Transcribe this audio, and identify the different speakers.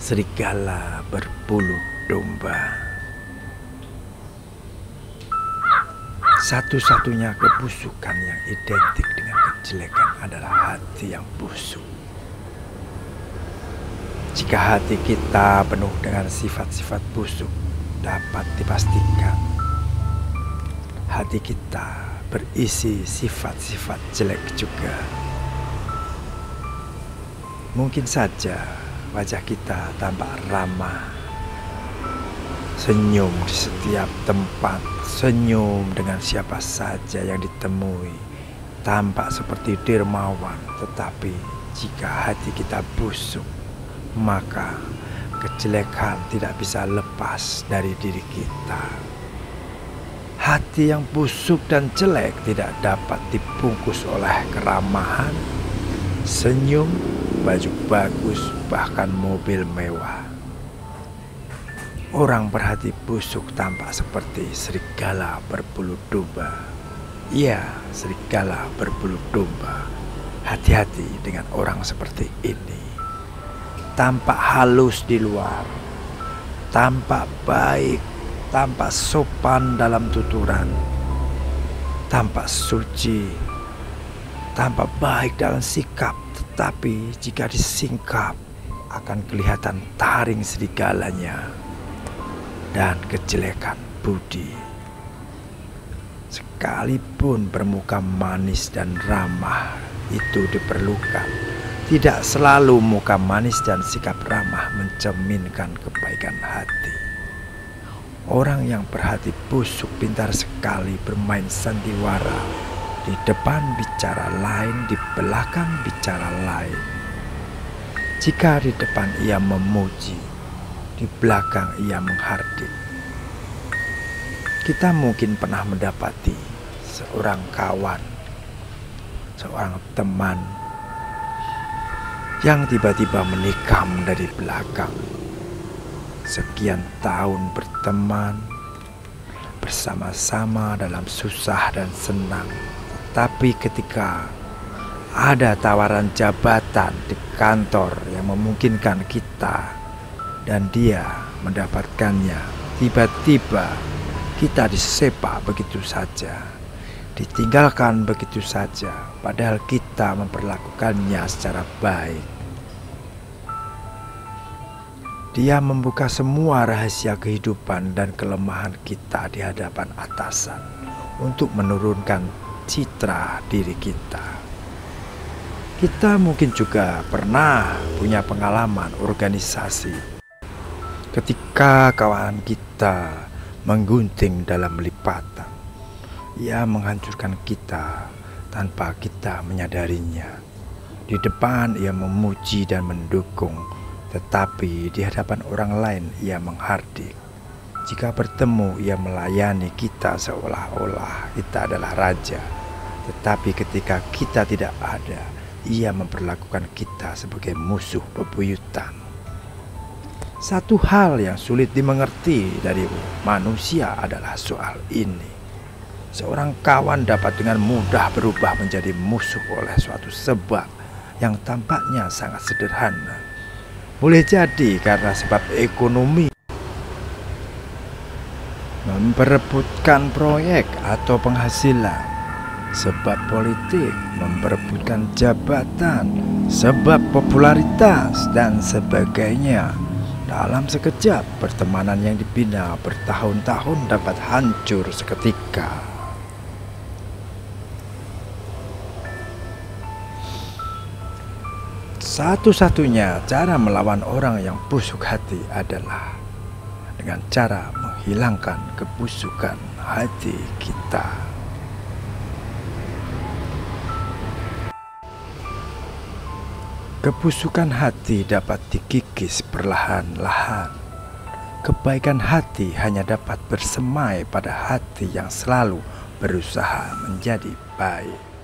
Speaker 1: serigala berbulu domba. Satu-satunya kebusukan yang identik dengan kejelekan adalah hati yang busuk. Jika hati kita penuh dengan sifat-sifat busuk, dapat dipastikan hati kita berisi sifat-sifat jelek juga. Mungkin saja wajah kita tampak ramah, senyum di setiap tempat, senyum dengan siapa saja yang ditemui, tampak seperti dermawan. Tetapi jika hati kita busuk, maka kejelekan tidak bisa lepas dari diri kita. Hati yang busuk dan jelek tidak dapat dibungkus oleh keramahan, senyum, baju bagus, bahkan mobil mewah. Orang berhati busuk tampak seperti serigala berbulu domba. Iya, serigala berbulu domba. Hati-hati dengan orang seperti ini. Tampak halus di luar, tampak baik, tampak sopan dalam tuturan, tampak suci, tampak baik dalam sikap. Tetapi jika disingkap, akan kelihatan taring serigalanya dan kejelekan budi. Sekalipun bermuka manis dan ramah itu diperlukan, tidak selalu muka manis dan sikap ramah mencerminkan kebaikan hati. Orang yang berhati busuk pintar sekali bermain sandiwara. Di depan bicara lain, di belakang bicara lain. Jika di depan ia memuji, di belakang ia menghardik. Kita mungkin pernah mendapati seorang kawan, seorang teman yang tiba-tiba menikam dari belakang. Sekian tahun berteman, bersama-sama dalam susah dan senang. Tapi ketika ada tawaran jabatan di kantor yang memungkinkan kita dan dia mendapatkannya, tiba-tiba kita disepak begitu saja, ditinggalkan begitu saja, padahal kita memperlakukannya secara baik. Dia membuka semua rahasia kehidupan dan kelemahan kita di hadapan atasan untuk menurunkan citra diri kita. Kita mungkin juga pernah punya pengalaman organisasi ketika kawan kita menggunting dalam lipatan. Ia menghancurkan kita tanpa kita menyadarinya. Di depan ia memuji dan mendukung, tetapi di hadapan orang lain ia menghardik. Jika bertemu ia melayani kita seolah-olah kita adalah raja. Tetapi ketika kita tidak ada, ia memperlakukan kita sebagai musuh bebuyutan. Satu hal yang sulit dimengerti dari manusia adalah soal ini. Seorang kawan dapat dengan mudah berubah menjadi musuh oleh suatu sebab yang tampaknya sangat sederhana. Boleh jadi karena sebab ekonomi, memperebutkan proyek atau penghasilan, sebab politik, memperebutkan jabatan, sebab popularitas, dan sebagainya. Dalam sekejap, pertemanan yang dibina bertahun-tahun dapat hancur seketika. Satu-satunya cara melawan orang yang busuk hati adalah dengan cara menghilangkan kebusukan hati kita. Kebusukan hati dapat dikikis perlahan-lahan. Kebaikan hati hanya dapat bersemai pada hati yang selalu berusaha menjadi baik.